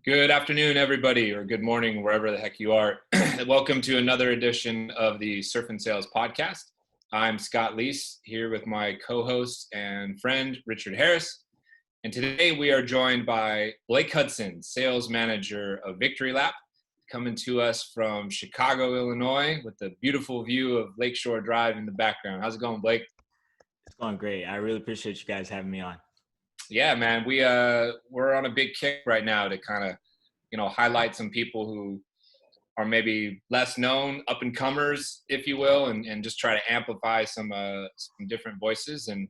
Good afternoon, everybody, or good morning, wherever the heck you are. Welcome to another edition of the Surf and Sales podcast. I'm Scott Leese, here with my co-host and friend, Richard Harris. And today we are joined by Blake Hudson, sales manager of Victory Lap, coming to us from Chicago, Illinois, with the beautiful view of Lakeshore Drive in the background. How's it going, Blake? It's going great. I really appreciate you guys having me on. Yeah, man, we're on a big kick right now to kind of, highlight some people who are maybe less known, up and comers, if you will, and just try to amplify some different voices. And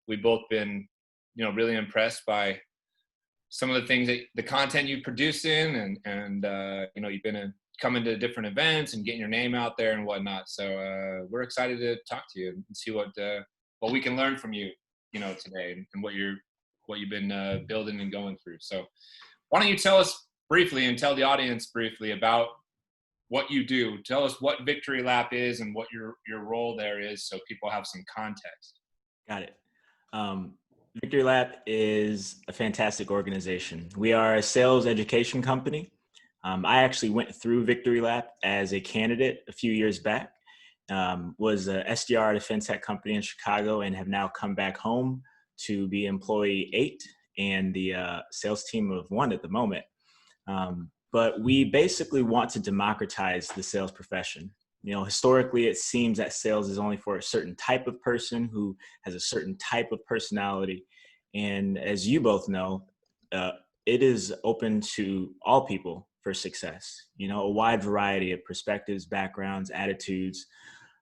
we've both been, really impressed by some of the things that the content you produce in, and you've been coming to different events and getting your name out there and whatnot. So we're excited to talk to you and see what we can learn from you, today, and what you've been building and going through. So why don't you tell us briefly and tell the audience briefly about what you do. Tell us what Victory Lap is and what your role there is so people have some context. Got it. Victory Lap is a fantastic organization. We are a sales education company. I actually went through Victory Lap as a candidate a few years back, was a SDR at a fintech company in Chicago, and have now come back home to be employee 8 and the sales team of 1 at the moment. But we basically want to democratize the sales profession. Historically, it seems that sales is only for a certain type of person who has a certain type of personality. And as you both know, it is open to all people for success. A wide variety of perspectives, backgrounds, attitudes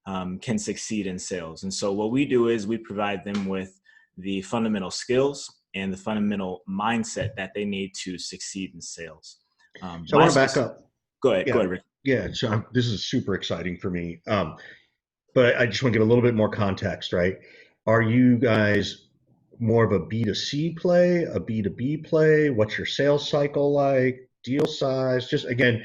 can succeed in sales. And so what we do is we provide them with the fundamental skills and the fundamental mindset that they need to succeed in sales. So I want to back up. Go ahead, Rick. Yeah, so this is super exciting for me. But I just want to give a little bit more context, right? Are you guys more of a B2C play, a B2B play? What's your sales cycle like? Deal size? Just again,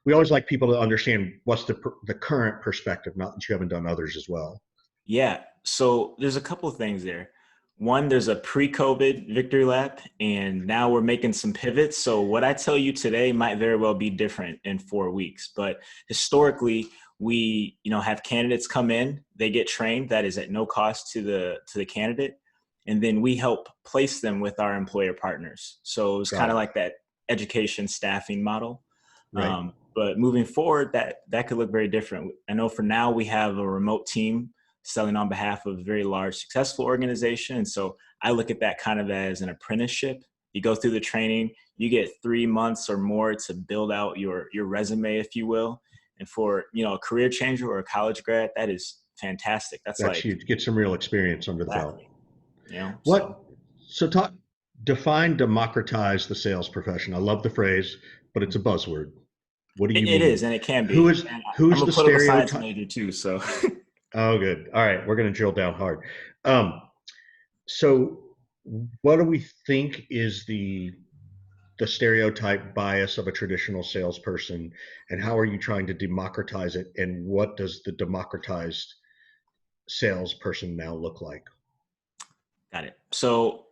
we always like people to understand what's the current perspective, not that you haven't done others as well. Yeah, so there's a couple of things there. One, there's a pre-COVID Victory Lap, and now we're making some pivots. So what I tell you today might very well be different in 4 weeks. But historically, we have candidates come in, they get trained. That is at no cost to the candidate, and then we help place them with our employer partners. So it's kind of like that education staffing model. Right. But moving forward, that could look very different. I know for now we have a remote team selling on behalf of a very large, successful organization. And so I look at that kind of as an apprenticeship. You go through the training, you get 3 months or more to build out your resume, if you will. And for, a career changer or a college grad, that is fantastic. That's like huge. Get some real experience under the belt. So define democratize the sales profession. I love the phrase, but it's a buzzword. What do you mean? It is, and it can be. Who's I'm the stereotype? science major too, so. Oh, good. All right. We're going to drill down hard. So what do we think is the stereotype bias of a traditional salesperson, and how are you trying to democratize it? And what does the democratized salesperson now look like? Got it. So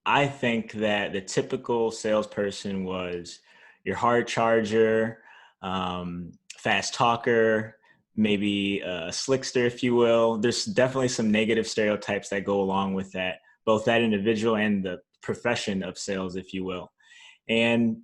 I think that the typical salesperson was your hard charger, fast talker, maybe a slickster, if you will. There's definitely some negative stereotypes that go along with that, both that individual and the profession of sales, if you will. And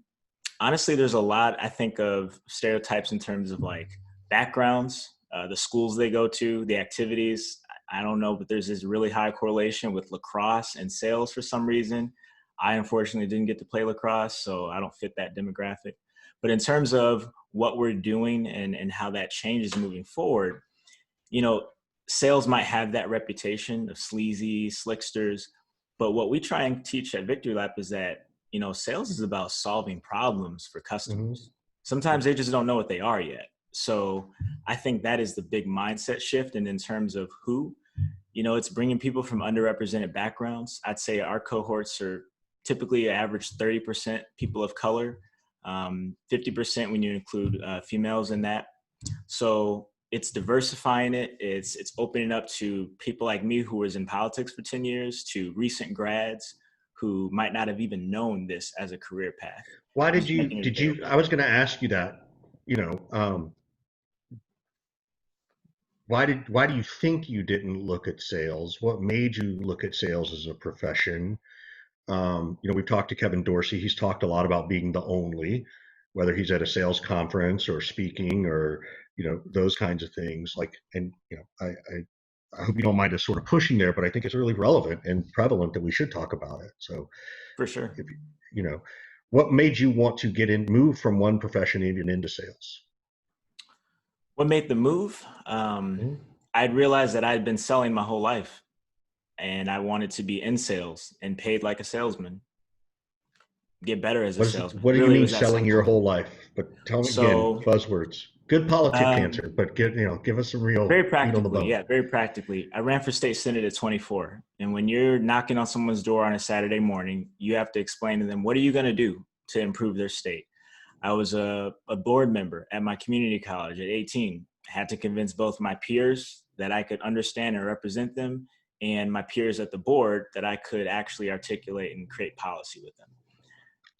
honestly, there's a lot, I think, of stereotypes in terms of like backgrounds, the schools they go to, the activities. I don't know, but there's this really high correlation with lacrosse and sales for some reason. I unfortunately didn't get to play lacrosse, so I don't fit that demographic. But in terms of what we're doing and how that changes moving forward, sales might have that reputation of sleazy slicksters, but what we try and teach at Victory Lap is that, sales is about solving problems for customers. Mm-hmm. Sometimes they just don't know what they are yet. So I think that is the big mindset shift. And in terms of who, it's bringing people from underrepresented backgrounds. I'd say our cohorts are typically average 30% people of color, 50% when you include females in that. So it's diversifying it. It's opening up to people like me who was in politics for 10 years, to recent grads who might not have even known this as a career path. Why I'm did just you, making it available. I was going to ask you that, you know, why do you think you didn't look at sales? What made you look at sales as a profession? You know, we've talked to Kevin Dorsey. He's talked a lot about being the only, whether he's at a sales conference or speaking or, you know, those kinds of things. Like, and, you know, I hope you don't mind us sort of pushing there, but I think it's really relevant and prevalent that we should talk about it. So For sure. if you know, what made you want to move from one profession even into sales? What made the move? Mhm. I'd realized that I'd been selling my whole life, and I wanted to be in sales and paid like a salesman, get better as a salesman. What do you Really, it mean was that selling your simple. whole life? But tell me again, So, buzzwords. Good politic um, answer, but give us some real very meat on the practically, bone. yeah, very practically. I ran for state senate at 24. And when you're knocking on someone's door on a Saturday morning, you have to explain to them, what are you going to do to improve their state? I was a board member at my community college at 18. I had to convince both my peers that I could understand and represent them, and my peers at the board that I could actually articulate and create policy with them.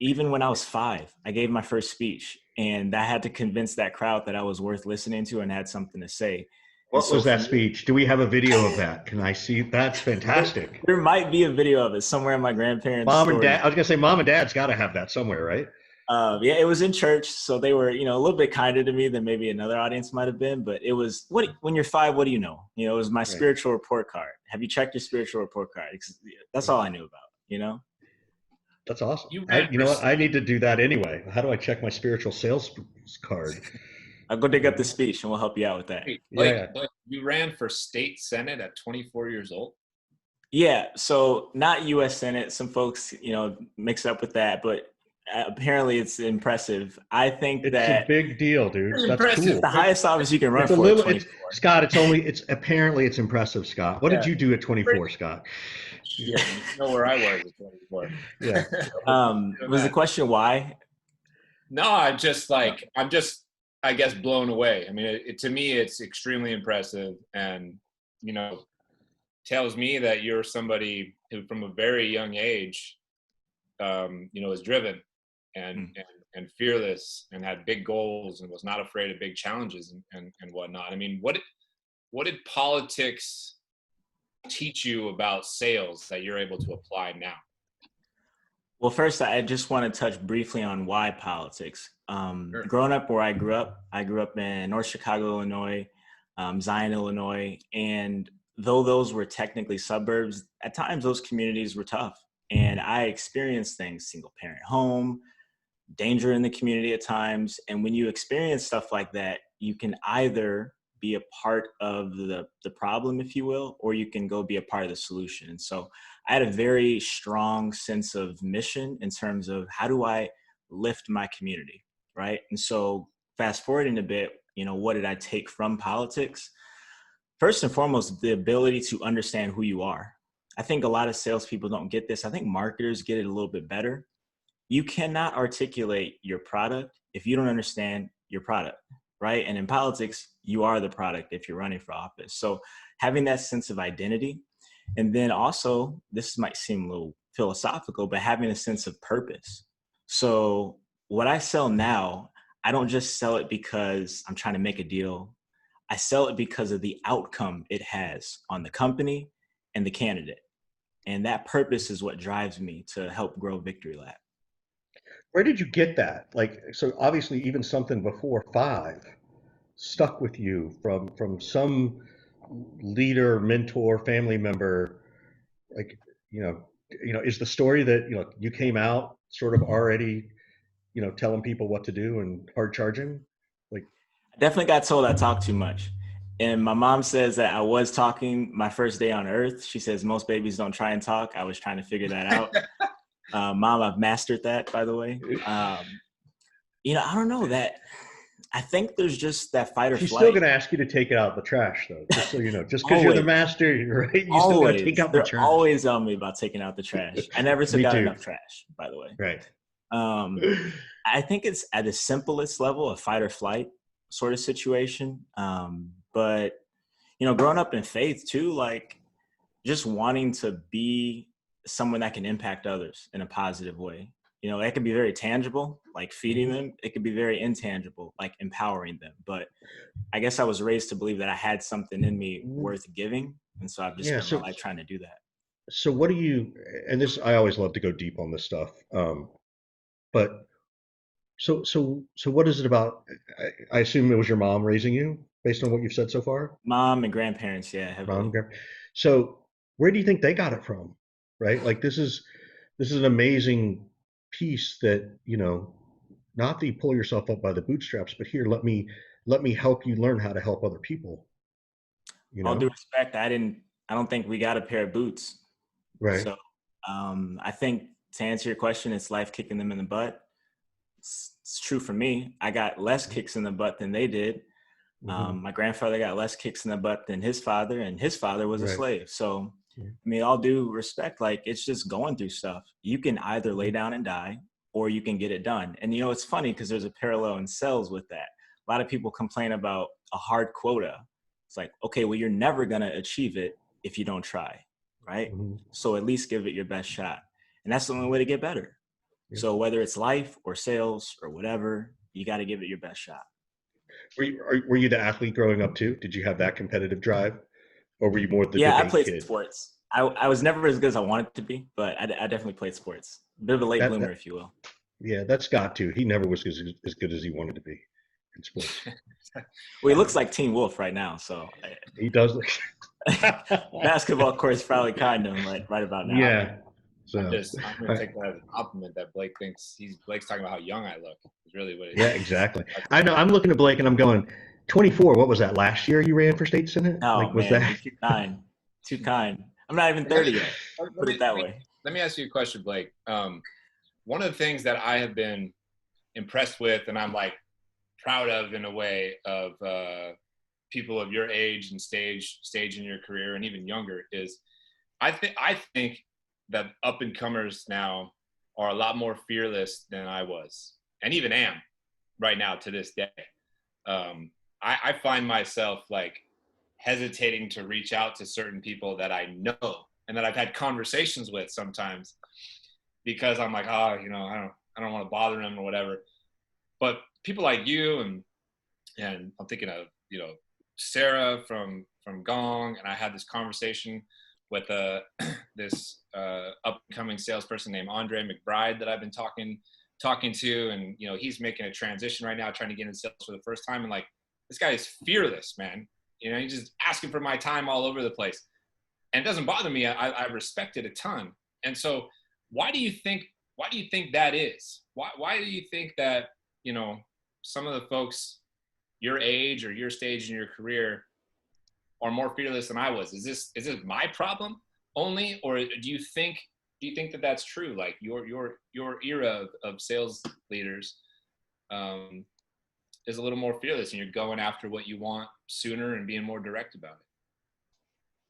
Even when I was 5, I gave my first speech, and I had to convince that crowd that I was worth listening to and had something to say. And What so was for that me, speech? Do we have a video of that? Can I see? That's there, fantastic. there might be a video of it somewhere in my grandparents' Mom and storage. dad, I was gonna say mom and dad's got to have that somewhere, right? Yeah, it was in church, so they were, a little bit kinder to me than maybe another audience might have been. But it was, when you're 5, what do you know? It was my Right. spiritual report card. Have you checked your spiritual report card? That's all I knew about. That's awesome. You ran You for know what? I state. need to do that anyway. How do I check my spiritual sales card? I'll go dig up the speech and we'll help you out with that. Wait, Yeah. Blake, you ran for state senate at 24 years old. Yeah, so not U.S. Senate. Some folks, mix up with that, but apparently it's impressive. I think It's a that big deal, dude. Pretty That's impressive. cool. the highest office you can run It's a for at little, it's 24. Scott, it's apparently it's impressive, Scott. What did Yeah. you do at 24, Scott? Shit, you know where I was at 24. Yeah. Was the question why? No, I'm just, I guess, blown away. I mean, to me, it's extremely impressive, and you know, tells me that you're somebody who, from a very young age, is driven and fearless, and had big goals, and was not afraid of big challenges and whatnot. I mean, what did politics teach you about sales that you're able to apply now? Well, first, I just want to touch briefly on why politics. Sure. Growing up where I grew up in North Chicago, Illinois, Zion, Illinois. And though those were technically suburbs, at times those communities were tough. And I experienced things, single parent home, danger in the community at times. And when you experience stuff like that, you can either be a part of the problem, if you will, or you can go be a part of the solution. And so I had a very strong sense of mission in terms of, how do I lift my community, right? And so fast forwarding a bit, what did I take from politics? First and foremost, the ability to understand who you are. I think a lot of salespeople don't get this. I think marketers get it a little bit better. You cannot articulate your product if you don't understand your product, right? And in politics, you are the product if you're running for office. So having that sense of identity, and then also, this might seem a little philosophical, but having a sense of purpose. So what I sell now, I don't just sell it because I'm trying to make a deal. I sell it because of the outcome it has on the company and the candidate. And that purpose is what drives me to help grow Victory Lab. Where did you get that? Like, so obviously even something before 5 stuck with you from some leader, mentor, family member. Like, is the story that, you came out sort of already, telling people what to do and hard charging? Like, I definitely got told I talk too much. And my mom says that I was talking my first day on earth. She says most babies don't try and talk. I was trying to figure that out. Mom, I've mastered that, by the way. I don't know that. I think there's just that fight or she's flight. still going to ask you to take it out of the trash, though, just so you know. Just because you're the master, right? You still got to take out the They're trash. always on me about taking out the trash. I never took Me out too. enough trash, by the way. Right. I think it's at the simplest level, a fight or flight sort of situation. But growing up in faith too, like just wanting to be someone that can impact others in a positive way. You know, it can be very tangible, like feeding them. It could be very intangible, like empowering them. But I guess I was raised to believe that I had something in me worth giving. And so I've just Yeah. spent my life trying to do that. So what do you, and this, I always love to go deep on this stuff. But so what is it about? I assume it was your mom raising you based on what you've said so far? Mom and grandparents, yeah, Mom, heavily. so where do you think they got it from? Right? Like this is an amazing piece that, not that you pull yourself up by the bootstraps, but here, let me help you learn how to help other people, you All due know? respect, I don't think we got a pair of boots. Right. So I think to answer your question, it's life kicking them in the butt. It's true for me. I got less kicks in the butt than they did. Hmm. My grandfather got less kicks in the butt than his father, and his father was a Right. slave. So, Yeah. I mean, all due respect, like it's just going through stuff. You can either lay down and die, or you can get it done. And it's funny because there's a parallel in sales with that. A lot of people complain about a hard quota. It's like, okay, well, you're never gonna achieve it if you don't try, right? Hmm. So at least give it your best shot, and that's the only way to get better. Yeah. So whether it's life or sales or whatever, you got to give it your best shot. Were you the athlete growing up too? Did you have that competitive drive, or were you more the Yeah, I debate played kid? sports. I was never as good as I wanted to be, but I definitely played sports. A bit of a late That bloomer, that if you will. yeah, that's got to. He never was as good as he wanted to be in sports. Well, he looks like Teen Wolf right now, so He does look. basketball court's probably kind of right about now. Yeah. So, I'm gonna uh, take that as a compliment that Blake thinks Blake's talking about how young I look. Is really what it yeah, is. exactly. I know. I'm looking at Blake and I'm going, 24. What was that? Last year you ran for state senate? Oh Like, was man, you're that? too kind, too kind. I'm not even Let 30 me, yet. let Put me, it that way. let me ask you a question, Blake. One of the things that I have been impressed with, and I'm like proud of in a way of people of your age and stage in your career, and even younger, is I think that up and comers now are a lot more fearless than I was, and even am right now to this day. I find myself like hesitating to reach out to certain people that I know and that I've had conversations with sometimes because I'm like, I don't want to bother them or whatever. But people like you and I'm thinking of, Sarah from Gong, and I had this conversation with this upcoming salesperson named Andre McBride that I've been talking to, and he's making a transition right now, trying to get into sales for the first time, and like this guy is fearless, man. He's just asking for my time all over the place, and it doesn't bother me. I respect it a ton. And so, why do you think that is? Why do you think that some of the folks your age or your stage in your career are more fearless than I was? Is this my problem only, or do you think that that's true? Like your era of sales leaders is a little more fearless, and you're going after what you want sooner and being more direct about it.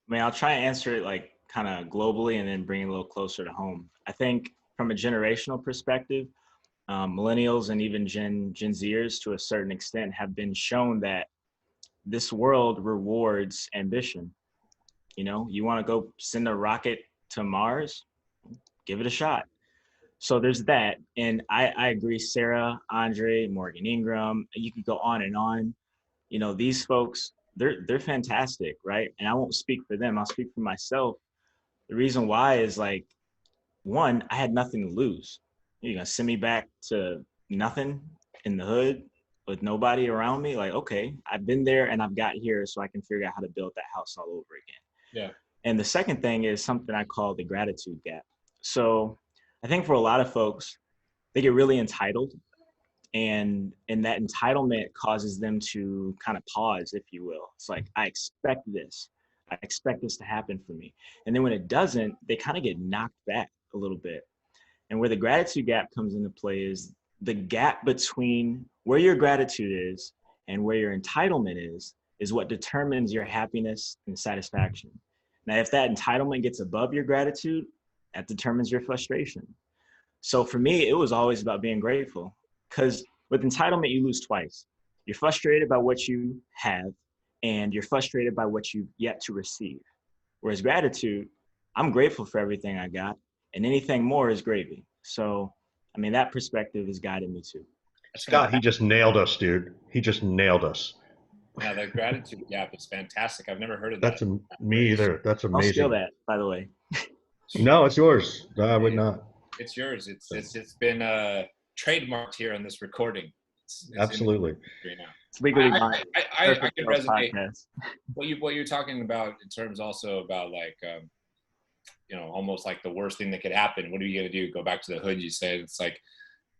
I mean, I'll try and answer it like kind of globally and then bring it a little closer to home. I think from a generational perspective, millennials and even Gen Zers to a certain extent have been shown that this world rewards ambition. You want to go send a rocket to Mars, give it a shot. So there's that. And I agree, Sarah, Andre, Morgan Ingram, you could go on and on. These folks, they're fantastic, right? And I won't speak for them, I'll speak for myself. The reason why is like, one, I had nothing to lose. You're gonna send me back to nothing in the hood with nobody around me. Like, okay, I've been there and I've got here, so I can figure out how to build that house all over again. Yeah. And the second thing is something I call the gratitude gap. So I think for a lot of folks, they get really entitled, and that entitlement causes them to kind of pause, if you will. It's like, I expect this to happen for me, and then when it doesn't, they kind of get knocked back a little bit. And where the gratitude gap comes into play is the gap between where your gratitude is and where your entitlement is what determines your happiness and satisfaction. Now, if that entitlement gets above your gratitude, that determines your frustration. So for me, it was always about being grateful, because with entitlement, you lose twice. You're frustrated by what you have, and you're frustrated by what you've yet to receive. Whereas gratitude, I'm grateful for everything I got. and anything more is gravy. So, I mean, that perspective has guided me too. That's Scott, he fantastic. just nailed us, dude. He just nailed us. Yeah, the gratitude gap is fantastic. I've never heard of that. That's me either. That's Don't steal amazing. that, by the way. No, it's yours. No, I would not. It's yours. It's been trademarked here on this recording. It's Absolutely. in now. It's legally I, binding. I can Sales resonate podcast. what you're talking about in terms also about like you know, almost like the worst thing that could happen. What are you gonna do? Go back to the hood? You said it's like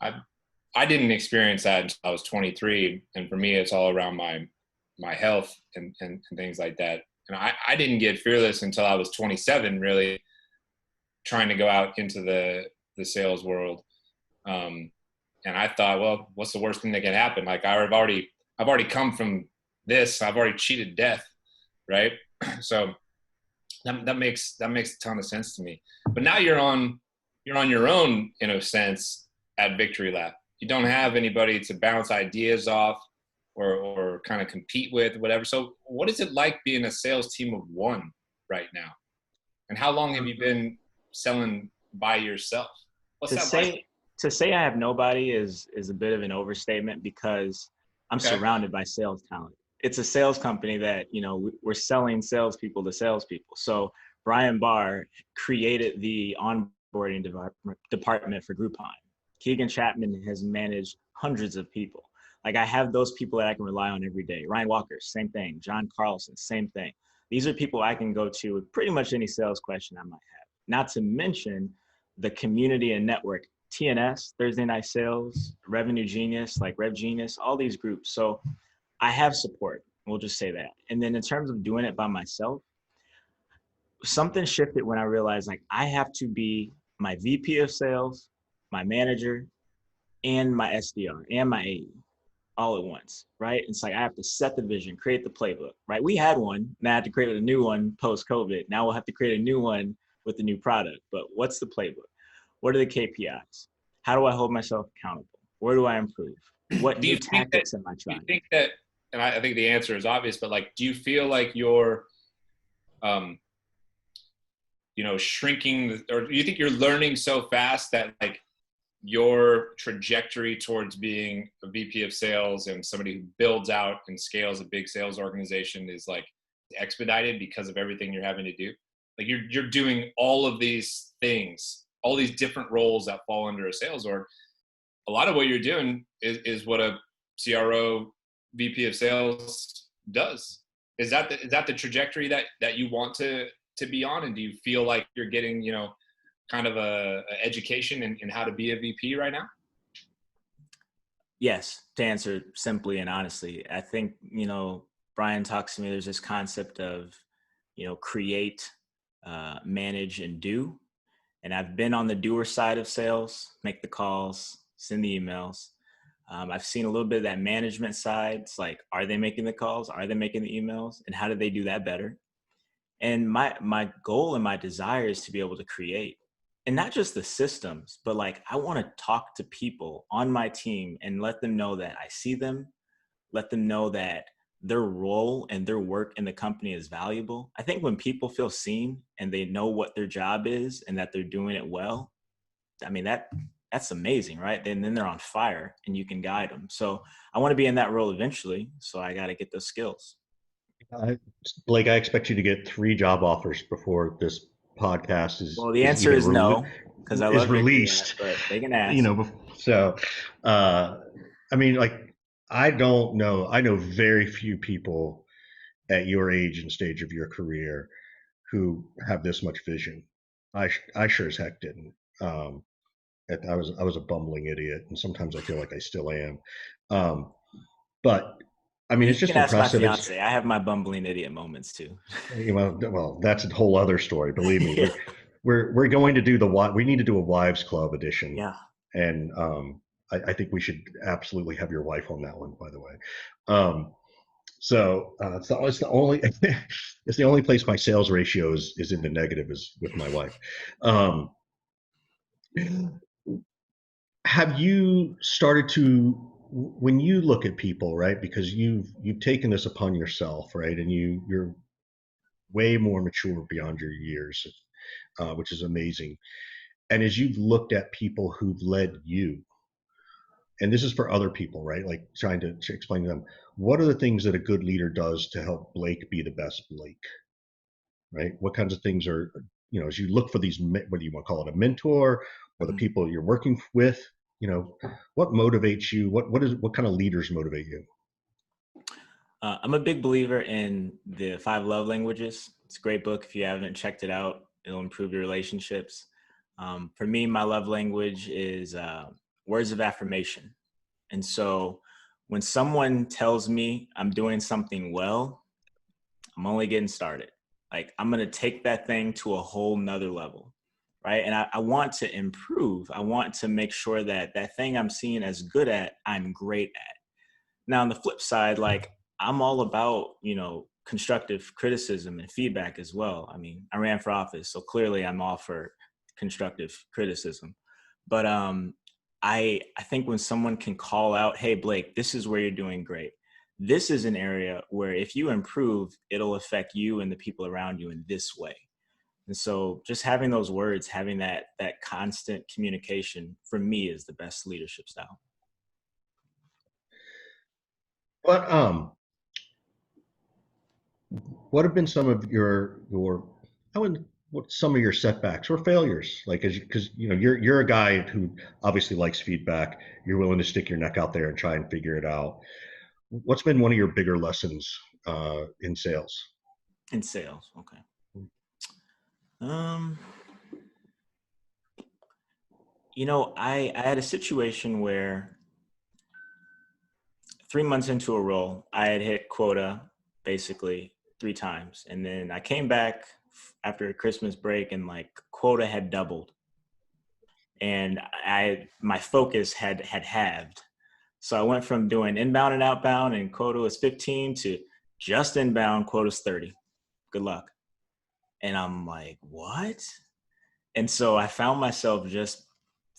I didn't experience that until I was 23, and for me, it's all around my health and things like that. And I didn't get fearless until I was 27, really trying to go out into the sales world. And I thought, well, what's the worst thing that can happen? Like I've already come from this. I've already cheated death, right? So that makes a ton of sense to me. But now you're on your own in a sense at Victory Lap. You don't have anybody to bounce ideas off or kind of compete with, whatever. So what is it like being a sales team of one right now? And how long have you been selling by yourself? What's that like? To say I have nobody is a bit of an overstatement because I'm Okay. surrounded by sales talent. It's a sales company that, you know, we're selling salespeople to salespeople. So Brian Barr created the onboarding department for Groupon. Keegan Chapman has managed hundreds of people. Like I have those people that I can rely on every day. Ryan Walker, same thing. John Carlson, same thing. These are people I can go to with pretty much any sales question I might have. Not to mention the community and network, TNS, Thursday Night Sales, Revenue Genius, like Rev Genius, all these groups. So I have support, we'll just say that. And then in terms of doing it by myself, something shifted when I realized like I have to be my VP of sales, my manager, and my SDR and my AE all at once, right? It's like I have to set the vision, create the playbook, right? We had one, and I had to create a new one post-COVID. Now we'll have to create a new one with the new product. But what's the playbook? What are the KPIs? How do I hold myself accountable? Where do I improve? What new tactics am I trying? Do you think that, and I think the answer is obvious, but like, do you feel like you're, you know, shrinking, or do you think you're learning so fast that like your trajectory towards being a VP of sales and somebody who builds out and scales a big sales organization is like expedited because of everything you're having to do? Like you're doing all of these things, all these different roles that fall under a sales org. A lot of what you're doing is what a CRO VP of sales does. Is that the trajectory that you want to be on? And do you feel like you're getting, you know, kind of a education in how to be a VP right now? Yes, to answer simply and honestly, I think, you know, Brian talks to me, there's this concept of, you know, create, manage, and do. And I've been on the doer side of sales, make the calls, send the emails. I've seen a little bit of that management side. It's like, are they making the calls? Are they making the emails? And how do they do that better? And my goal and my desire is to be able to create, and not just the systems, but like I want to talk to people on my team and let them know that I see them, let them know that their role and their work in the company is valuable. I think when people feel seen and they know what their job is and that they're doing it well, I mean, that's amazing, right? And then they're on fire and you can guide them. So I want to be in that role eventually. So I got to get those skills. Blake, I expect you to get 3 job offers before this podcast Well, the answer is no, because I love released. But they can ask. You know, so I mean, like, I don't know. I know very few people at your age and stage of your career who have this much vision. I sure as heck didn't. I was a bumbling idiot, and sometimes I feel like I still am. But I mean, it's just can ask my impressive. fiance. I have my bumbling idiot moments too. Well, that's a whole other story. Believe me, Yeah. we're going to do we need to do a wives club edition. Yeah. And I think we should absolutely have your wife on that one, by the way. So it's the only it's the only place my sales ratio is in the negative is with my wife. Have you started to, when you look at people, right? Because you've taken this upon yourself, right? And you're way more mature beyond your years, which is amazing. And as you've looked at people who've led you, and this is for other people, right? Like trying to explain to them, what are the things that a good leader does to help Blake be the best Blake, right? What kinds of things are, as you look for these, whether you want to call it a mentor or the people you're working with, what motivates you? What kind of leaders motivate you? I'm a big believer in the 5 love languages. It's a great book. If you haven't checked it out, it'll improve your relationships. For me, my love language is words of affirmation. And so when someone tells me I'm doing something well, I'm only getting started. Like, I'm going to take that thing to a whole nother level. Right. And I want to improve. I want to make sure that that thing I'm seeing as good at, I'm great at. Now, on the flip side, like, I'm all about, constructive criticism and feedback as well. I mean, I ran for office, so clearly I'm all for constructive criticism. But I think when someone can call out, hey, Blake, this is where you're doing great. This is an area where if you improve, it'll affect you and the people around you in this way. And so just having those words, having that constant communication, for me, is the best leadership style. But what have been some of your what some of your setbacks or failures? Like, because you're a guy who obviously likes feedback. You're willing to stick your neck out there and try and figure it out. What's been one of your bigger lessons in sales? In sales, okay. I had a situation where 3 months into a role, I had hit quota basically 3 times. And then I came back after a Christmas break and like quota had doubled. And my focus had halved. So I went from doing inbound and outbound and quota was 15 to just inbound, quota's 30. Good luck. And I'm like, what? And so I found myself just,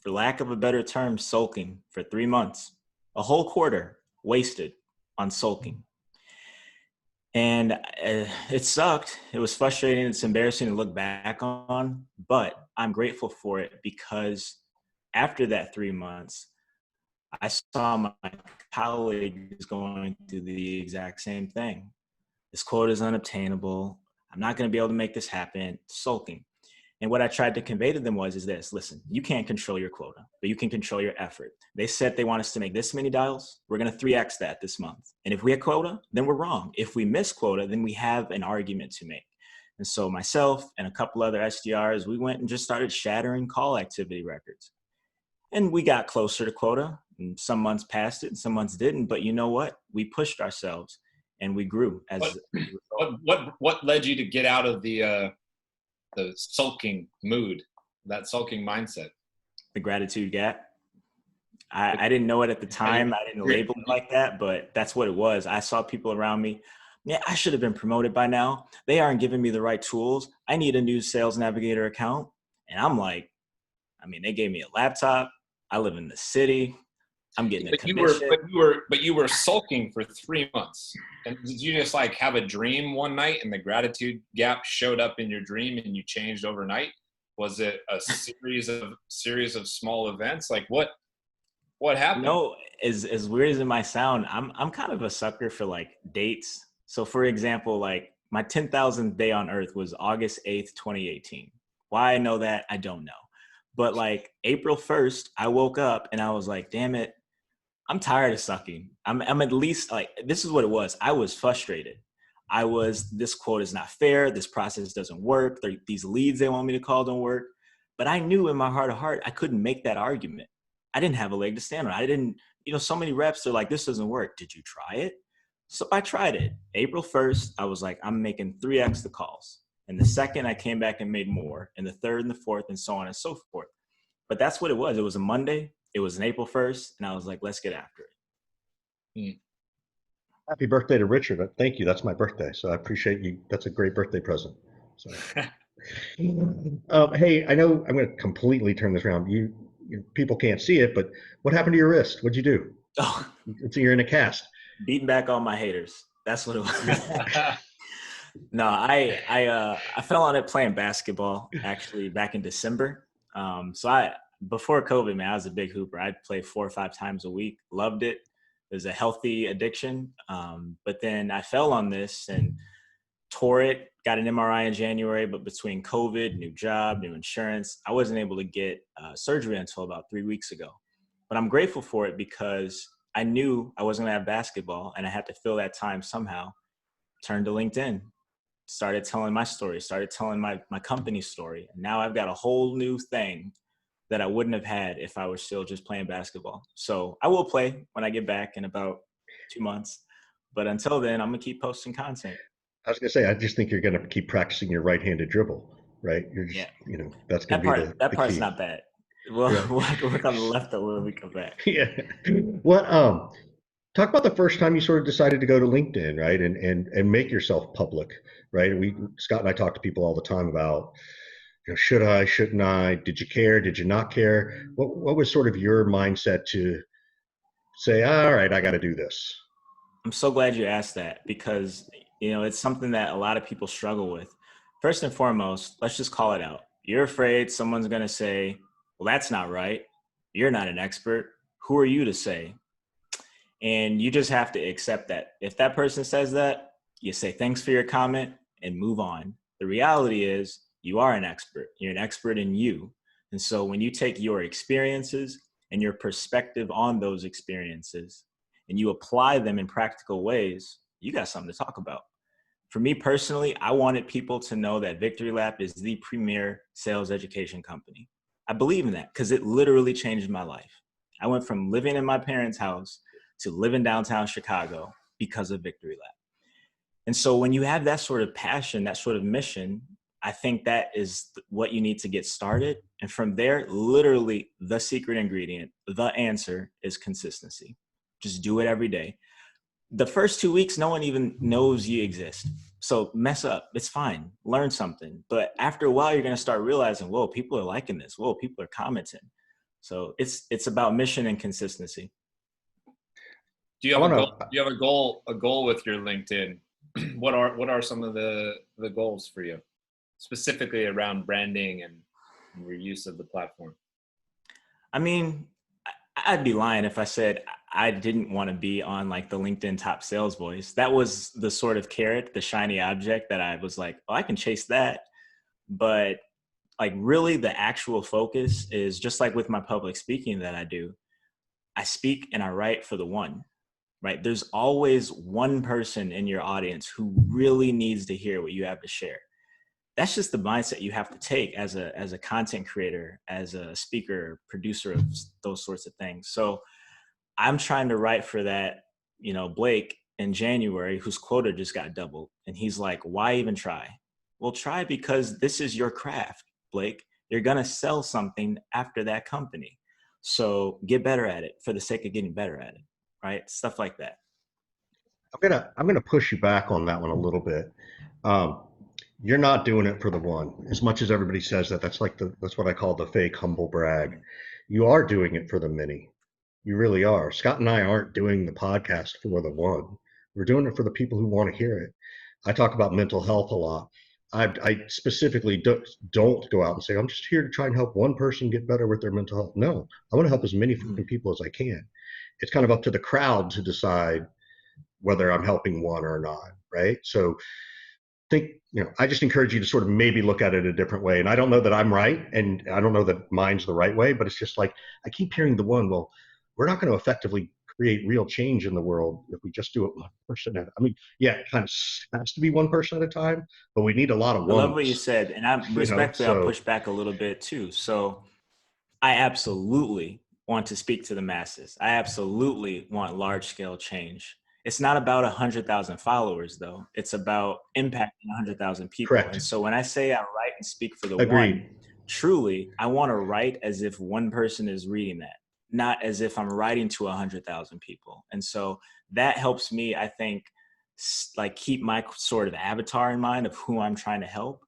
for lack of a better term, sulking for 3 months, a whole quarter wasted on sulking. And it sucked. It was frustrating. It's embarrassing to look back on, but I'm grateful for it because after that 3 months, I saw my colleagues going through the exact same thing. This quota is unobtainable. I'm not going to be able to make this happen. Sulking. And what I tried to convey to them is this: listen, you can't control your quota, but you can control your effort. They said they want us to make this many dials. We're going to 3X that this month. And if we hit quota, then we're wrong. If we miss quota, then we have an argument to make. And so myself and a couple other SDRs, we went and just started shattering call activity records. And we got closer to quota. And some months passed it and some months didn't. But you know what? We pushed ourselves and we grew. What led you to get out of the sulking mood, that sulking mindset? The gratitude gap. I didn't know it at the time. I didn't label it like that, but that's what it was. I saw people around me. Yeah, I should have been promoted by now. They aren't giving me the right tools. I need a new Sales Navigator account. And I'm like, they gave me a laptop. I live in the city. I'm getting a commission. But you were sulking for 3 months. And did you just like have a dream one night and the gratitude gap showed up in your dream and you changed overnight? Was it a series of small events? Like what happened? As weird as it might sound, I'm kind of a sucker for like dates. So for example, like my 10,000th day on earth was August 8th, 2018. Why I know that, I don't know. But like April 1st, I woke up and I was like, damn it, I'm tired of sucking. I'm at least like, this is what it was. I was frustrated. This quote is not fair. This process doesn't work. These leads they want me to call don't work. But I knew in my heart of heart, I couldn't make that argument. I didn't have a leg to stand on. I didn't, so many reps are like, this doesn't work. Did you try it? So I tried it. April 1st, I was like, I'm making 3X the calls. And the second I came back and made more, and the third and the fourth and so on and so forth. But that's what it was. It was a Monday. It was an April 1st. And I was like, let's get after it. Happy birthday to Richard. Thank you. That's my birthday. So I appreciate you. That's a great birthday present. So, hey, I know I'm going to completely turn this around. You people can't see it, but what happened to your wrist? What'd you do? Oh, so you're in a cast. Beating back all my haters. That's what it was. No, I fell on it playing basketball actually back in December. So before COVID, man, I was a big hooper. I'd play 4 or 5 times a week. Loved it. It was a healthy addiction. But then I fell on this and tore it, got an MRI in January, but between COVID, new job, new insurance, I wasn't able to get surgery until about 3 weeks ago. But I'm grateful for it because I knew I wasn't gonna have basketball and I had to fill that time somehow. Turned to LinkedIn, started telling my story, started telling my company story. And now I've got a whole new thing that I wouldn't have had if I was still just playing basketball. So I will play when I get back in about 2 months. But until then, I'm gonna keep posting content. I was gonna say, I just think you're gonna keep practicing your right-handed dribble, right? You're just, Yeah, that's gonna be that the part's key. not bad. Well, Yeah. we'll have to work on the left a little when we come back. Yeah. What, talk about the first time you sort of decided to go to LinkedIn, right? And make yourself public, right? Scott and I talk to people all the time about, should I, shouldn't I? Did you care? Did you not care? What was sort of your mindset to say, all right, I got to do this? I'm so glad you asked that because, it's something that a lot of people struggle with. First and foremost, let's just call it out. You're afraid someone's going to say, well, that's not right. You're not an expert. Who are you to say? And you just have to accept that. If that person says that, you say, thanks for your comment and move on. The reality is you are an expert. You're an expert in you. And so when you take your experiences and your perspective on those experiences and you apply them in practical ways, you got something to talk about. For me personally, I wanted people to know that Victory Lap is the premier sales education company. I believe in that because it literally changed my life. I went from living in my parents' house to living downtown Chicago because of Victory Lap. And so when you have that sort of passion, that sort of mission, I think that is what you need to get started. And from there, literally the secret ingredient, the answer is consistency. Just do it every day. The first 2 weeks, no one even knows you exist. So mess up, it's fine, learn something. But after a while, you're gonna start realizing, whoa, people are liking this. Whoa, people are commenting. So it's about mission and consistency. Do you I have a want goal? to, Do you have a goal with your LinkedIn? What are some of the goals for you, specifically around branding and your use of the platform? I mean, I'd be lying if I said I didn't want to be on like the LinkedIn top sales voice. That was the sort of carrot, the shiny object that I was like, oh, I can chase that. But like really the actual focus is just like with my public speaking that I do. I speak and I write for the one, right? There's always one person in your audience who really needs to hear what you have to share. That's just the mindset you have to take as a content creator, as a speaker, producer of those sorts of things. So I'm trying to write for that, Blake in January, whose quota just got doubled. And he's like, why even try? Well, try because this is your craft, Blake. You're going to sell something after that company. So get better at it for the sake of getting better at it, right? Stuff like that. I'm gonna push you back on that one a little bit. Um, you're not doing it for the one, as much as everybody says that. That's what I call the fake humble brag. You are doing it for the many. You really are. Scott and I aren't doing the podcast for the one. We're doing it for the people who want to hear it. I talk about mental health a lot. I specifically don't go out and say, I'm just here to try and help one person get better with their mental health. No, I want to help as many people as I can. It's kind of up to the crowd to decide whether I'm helping one or not, right? So I just encourage you to sort of maybe look at it a different way. And I don't know that I'm right, and I don't know that mine's the right way, but it's just like I keep hearing the one, well, we're not going to effectively create real change in the world if we just do it one person at. I mean, yeah, it kind of has to be one person at a time, but we need a lot of I love what you ones. said. And respectfully, I'll So push back a little bit too. So I absolutely want to speak to the masses. I absolutely want large scale change. It's not about 100,000 followers though. It's about impacting 100,000 people. And correct, so when I say I write and speak for the one, agreed. truly, I want to write as if one person is reading that, not as if I'm writing to 100,000 people. And so that helps me, I think, like keep my sort of avatar in mind of who I'm trying to help.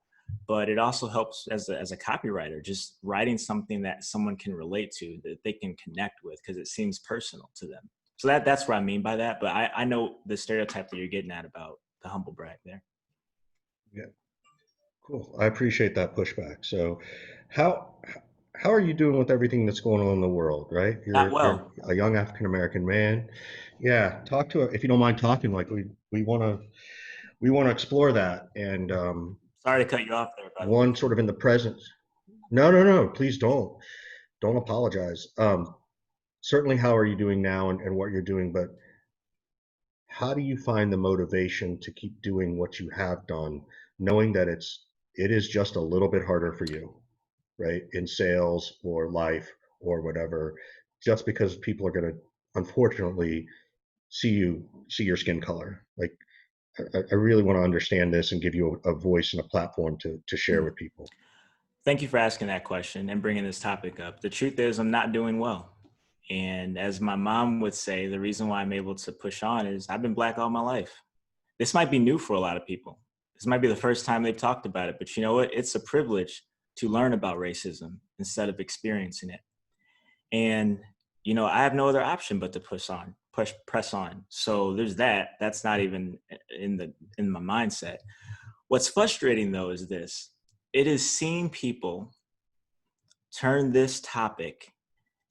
But it also helps as a copywriter, just writing something that someone can relate to, that they can connect with, because it seems personal to them. So that's what I mean by that. But I know the stereotype that you're getting at about the humble brag there. Yeah, cool. I appreciate that pushback. So how how are you doing with everything that's going on in the world, right? Not You're well. a young African American man. Yeah, talk to if you don't mind talking. Like we want to explore that. And Sorry to cut you off there, by the way. one sort of in the present. No, no, no. Please don't apologize. Certainly, how are you doing now and what you're doing, but how do you find the motivation to keep doing what you have done, knowing that it is just a little bit harder for you, right? In sales or life or whatever, just because people are going to unfortunately see your skin color. Like I really want to understand this and give you a voice and a platform to share with people. Thank you for asking that question and bringing this topic up. The truth is, I'm not doing well. And as my mom would say, the reason why I'm able to push on is I've been Black all my life. This might be new for a lot of people. This might be the first time they've talked about it, but you know what? It's a privilege to learn about racism instead of experiencing it. And, you know, I have no other option but to press on. So there's that. That's not even in my mindset. What's frustrating though is this. It is seeing people turn this topic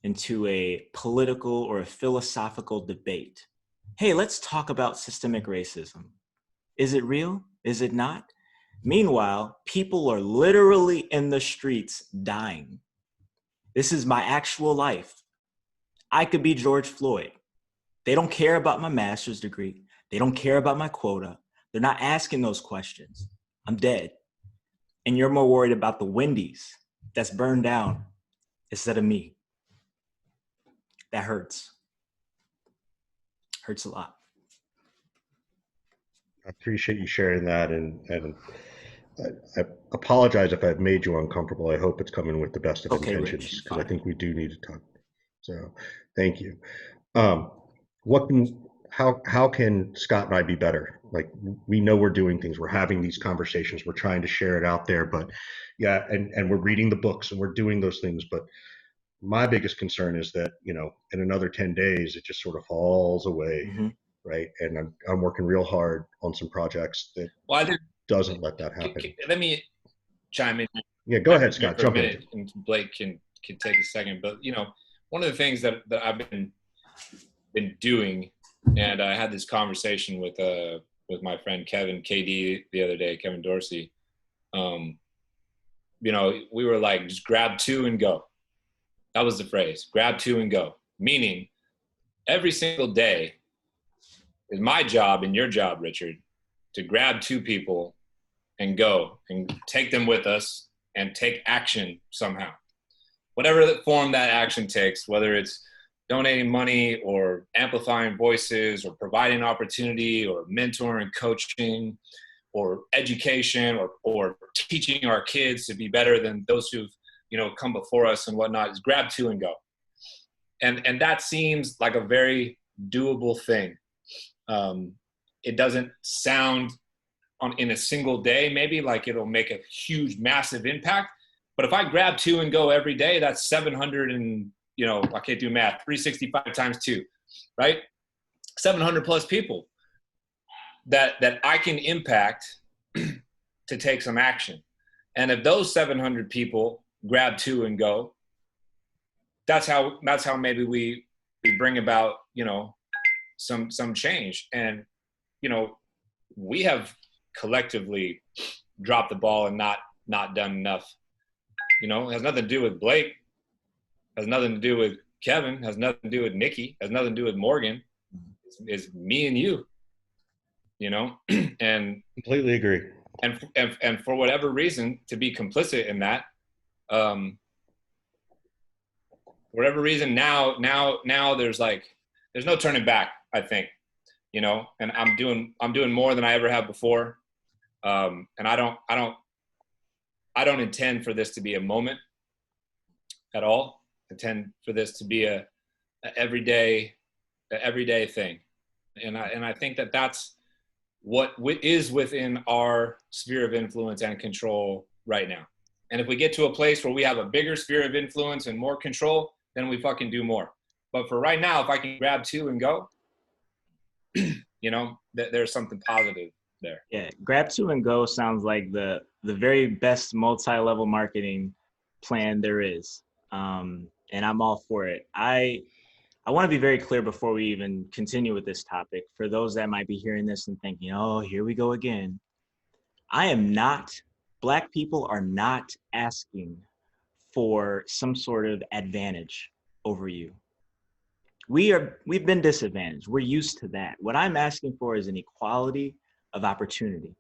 into a political or a philosophical debate. Hey, let's talk about systemic racism. Is it real? Is it not? Meanwhile, people are literally in the streets dying. This is my actual life. I could be George Floyd. They don't care about my master's degree. They don't care about my quota. They're not asking those questions. I'm dead. And you're more worried about the Wendy's that's burned down instead of me. That hurts. Hurts a lot. I appreciate you sharing that, and I apologize if I've made you uncomfortable. I hope it's coming with the best of Okay, Rich, intentions, you're because I fine. think we do need to talk. So, thank you. Um, what can how can Scott and I be better? Like we know we're doing things, we're having these conversations, we're trying to share it out there, but yeah, and we're reading the books and we're doing those things, but my biggest concern is that, you know, in another 10 days it just sort of falls away, Mm-hmm. right? And I'm working real hard on some projects that Well, I think doesn't let that happen. let me chime in Yeah, go ahead, Scott. for a Jump in. minute, and Blake can take a second. But you know, one of the things that I've been doing, and I had this conversation with my friend Kevin KD the other day, Kevin Dorsey. You know, we were like, just grab two and go. That was the phrase, grab two and go. Meaning, every single day is my job and your job, Richard, to grab two people and go and take them with us and take action somehow. Whatever form that action takes, whether it's donating money or amplifying voices or providing opportunity or mentoring, coaching or education or teaching our kids to be better than those who've, you know, come before us and whatnot, is grab two and go. And that seems like a very doable thing. It doesn't sound in a single day, maybe like it'll make a huge, massive impact. But if I grab two and go every day, that's 700 and, you know, I can't do math, 365 times two, right? 700 plus people that I can impact to take some action. And if those 700 people grab two and go, that's how maybe we bring about, you know, some change. And, you know, we have collectively dropped the ball and not done enough. You know, it has nothing to do with Blake, has nothing to do with Kevin, has nothing to do with Nikki, has nothing to do with Morgan. It's me and you know, and Completely agree. And for whatever reason, to be complicit in that, for whatever reason, now there's no turning back, I think, you know, and I'm doing more than I ever have before. And I don't intend for this to be a moment at all. I intend for this to be a everyday thing. And I think that that's what is within our sphere of influence and control right now. And if we get to a place where we have a bigger sphere of influence and more control, then we fucking do more. But for right now, if I can grab two and go, you know, there's something positive there. Yeah, grab two and go sounds like the very best multi-level marketing plan there is. and I'm all for it. I want to be very clear before we even continue with this topic. For those that might be hearing this and thinking, oh, here we go again. Black people are not asking for some sort of advantage over you. We've been disadvantaged. We're used to that. What I'm asking for is an equality of opportunity.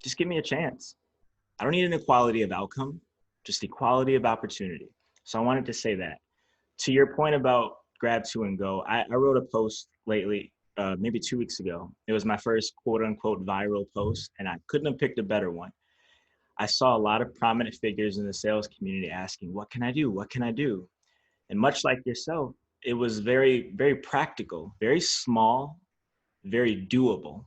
Just give me a chance. I don't need an equality of outcome, just equality of opportunity. So I wanted to say that. To your point about grab two and go, I wrote a post lately, maybe 2 weeks ago. It was my first quote unquote viral post, and I couldn't have picked a better one. I saw a lot of prominent figures in the sales community asking, what can I do? What can I do? And much like yourself, it was very, very practical, very small, very doable.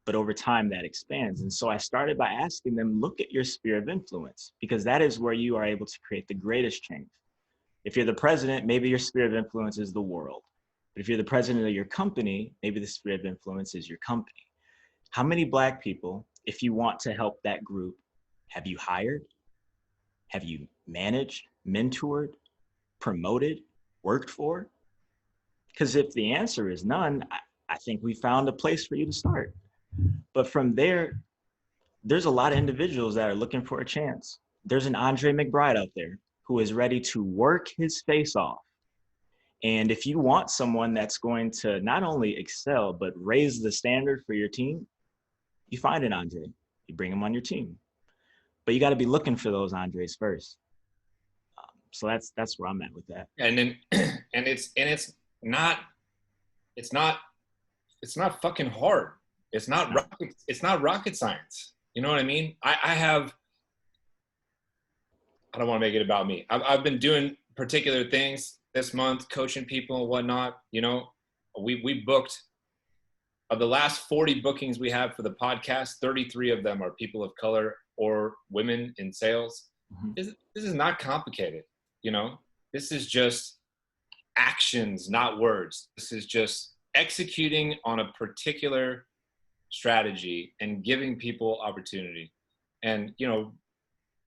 But over time that expands. And so I started by asking them, look at your sphere of influence, because that is where you are able to create the greatest change. If you're the president, maybe your sphere of influence is the world. But if you're the president of your company, maybe the sphere of influence is your company. How many Black people, if you want to help that group, have you hired? Have you managed, mentored, promoted, worked for? Because if the answer is none, I think we found a place for you to start. But from there, there's a lot of individuals that are looking for a chance. There's an Andre McBride out there who is ready to work his face off. And if you want someone that's going to not only excel, but raise the standard for your team, you find an Andre, you bring him on your team. But you got to be looking for those Andres first. So that's where I'm at with that. And then, and it's not fucking hard. It's not rocket science. You know what I mean? I don't want to make it about me. I've been doing particular things this month, coaching people and whatnot. You know, we booked, of the last 40 bookings we have for the podcast, 33 of them are people of color or women in sales. Mm-hmm. This is not complicated. You know, this is just actions, not words. This is just executing on a particular strategy and giving people opportunity. And, you know,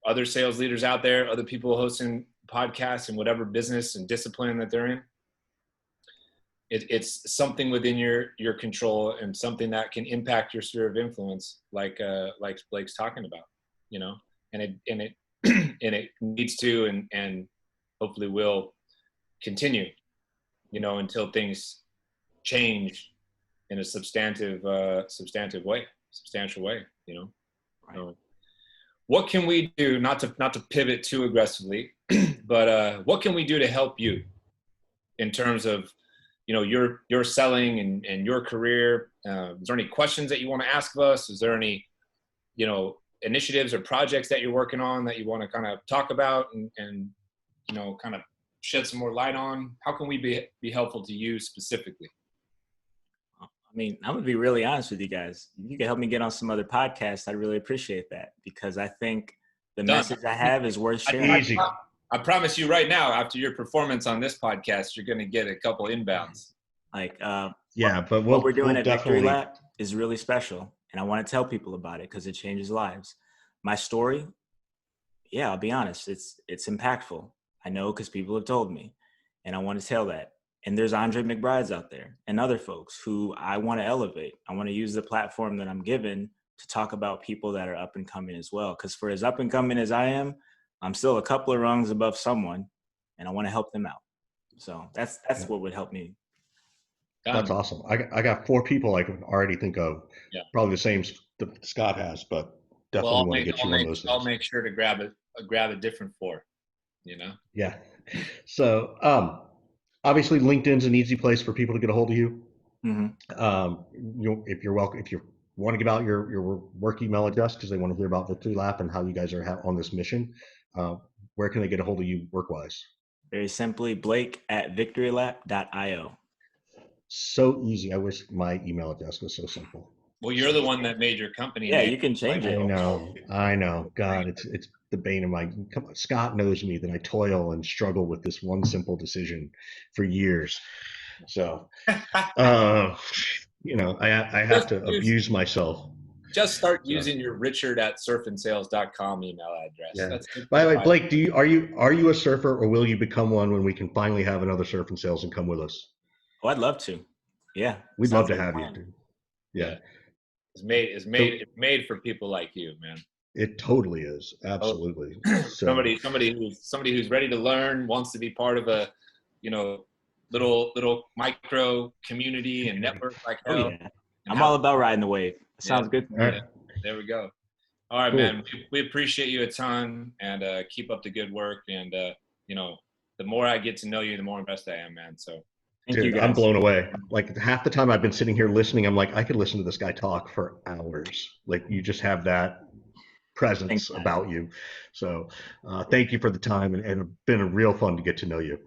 other sales leaders out there, other people hosting podcasts in whatever business and discipline that they're in, it's something within your control and something that can impact your sphere of influence, like Blake's talking about, you know, and it and it needs to and hopefully will continue, you know, until things change in a substantial way, you know. Right. What can we do, not to pivot too aggressively, but what can we do to help you in terms of, you know, your selling and your career? Is there any questions that you want to ask of us? Is there any, you know, initiatives or projects that you're working on that you want to kind of talk about and you know, kind of shed some more light on? How can we be helpful to you specifically? I mean, I'm gonna be really honest with you guys. If you can help me get on some other podcasts, I'd really appreciate that, because I think the message I have is worth sharing. I promise you right now, after your performance on this podcast, you're gonna get a couple inbounds. Like, but what we're doing at Victory Lap is really special, and I want to tell people about it because it changes lives. My story, yeah, I'll be honest, it's impactful. I know because people have told me, and I want to tell that. And there's Andre McBrides out there and other folks who I want to elevate. I want to use the platform that I'm given to talk about people that are up and coming as well. Because for as up and coming as I am, I'm still a couple of rungs above someone, and I want to help them out. So that's what would help me. That's awesome. I got 4 people I can already think of. Yeah. Probably the same that Scott has, but definitely want to get you on those. I'll make sure to grab a different 4. You know. Yeah. So obviously LinkedIn's an easy place for people to get a hold of you. Mm-hmm. If you're welcome, if you want to give out your work email address because they want to hear about Victory Lap and how you guys are on this mission, where can they get a hold of you work-wise? Very simply, blake@victorylap.io. So easy. I wish my email address was so simple. Well, you're the one that made your company. Yeah, you can change it. I know. God, it's the bane of my. Scott knows me that I toil and struggle with this one simple decision for years. So, you know, I have to abuse myself. Just start So, using your richard@surfandsales.com email address. yeah. That's By the way, Blake, are you a surfer, or will you become one when we can finally have another Surf and Sales and come with us? Oh, I'd love to. Yeah. We'd love Sounds to like a have you, plan. dude. Yeah. It's So made for people like you, man. it totally is. Oh, Absolutely. So somebody who's ready to learn, wants to be part of a, you know, little micro community and network like Oh hell. yeah. And I'm all about riding the wave. Sounds good to all me. right. there we go. All right, Cool. man. We appreciate you a ton, and keep up the good work. And you know, the more I get to know you, the more impressed I am, man. So Thank you Dude, I'm guys. blown away. Like half the time I've been sitting here listening, I'm like, I could listen to this guy talk for hours. Like you just have that presence Thanks, man. about you. So thank you for the time, and it's been a real fun to get to know you.